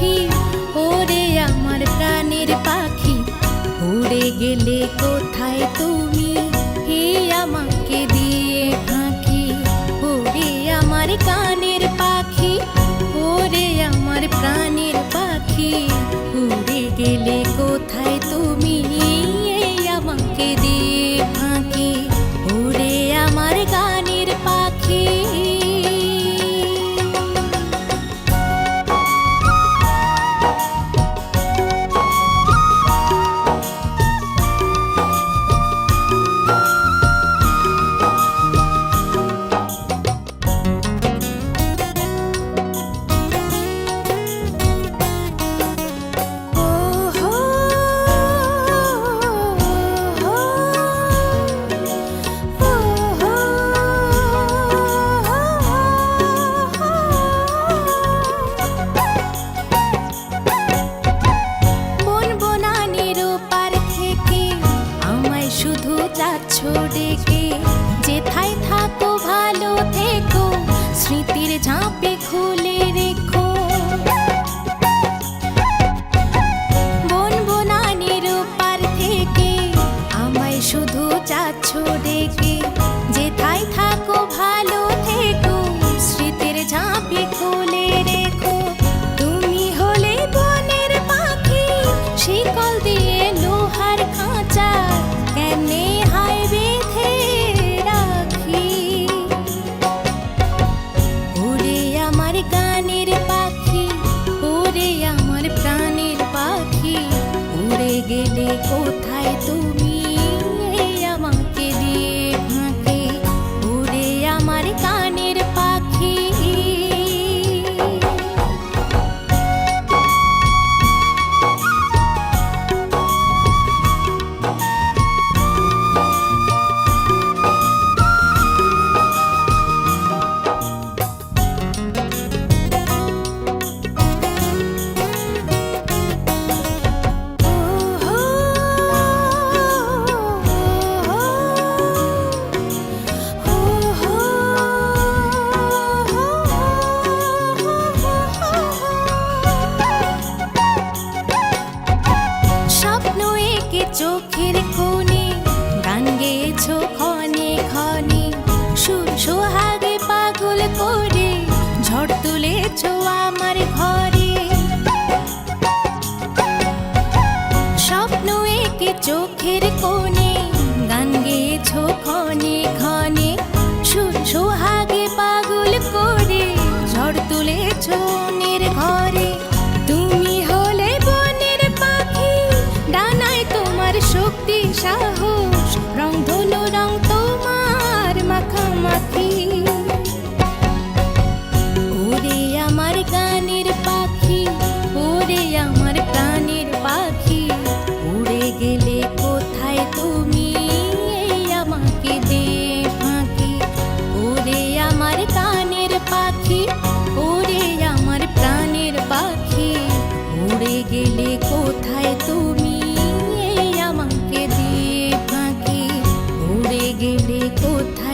পাখি, ওরে আমার প্রাণের পাখি, উড়ে গেলে কোথায় তুমি হে আমাকে দিয়ে ফাঁকি। ওরে আমার কানের পাখি, ওরে আমার প্রাণের পাখি, উড়ে গেলে কোথায় তুমি আমাকে দিয়ে ফাঁকি। ওরে আমার গানের পাখি। ডেকে যেথায় থাকো ভালো থেকো, স্মৃতির ঝাঁপে খুলে রেখো। বনবনানির পার থেকে আমায় শুধু যাচ্ছ ডেকে, যেথায় থাকো ভালো থেকো, স্মৃতির ঝাঁপে খুলে রেখো। তুমি হলে বনের পাখি, শিকল দিয়ে লোহার খাঁচা কেনে হায় বেঁধে রাখি। ওরে আমার গানের পাখি, ওরে আমার প্রাণের পাখি, উড়ে গেলে কোথায় তুমি আমাকে দিয়ে ফাঁকি। ওরে আমার গানের পাখি। চোখের কোণে গান গেয়েছো ক্ষণে ক্ষণে, সুর সোহাগে পাগল করে ঝড় তুলেছো আমার ঘরে। স্বপ্ন এঁকে চোখের কোণে গান গেয়েছো ক্ষণে ক্ষণে, সুর সোহাগে পাগল করে ঝড় তুলেছো অন্যের ঘরে। তুমি হলে বনের পাখি, ডানায় তোমার শক্তি সাহস, রং ধনু রং তোমার মাখামাখি। ওরে আমার গানের পাখি, ওরে আমার প্রাণের পাখি, উড়ে গেলে কোথায় তুমি আমাকে দিয়ে ফাঁকি। ওরে আমার গানের পাখি, ওরে আমার প্রাণের পাখি, উড়ে গেলে কোথায় তুমি আমাকে দিয়ে ফাঁকি। উড়ে গেলে কোথায়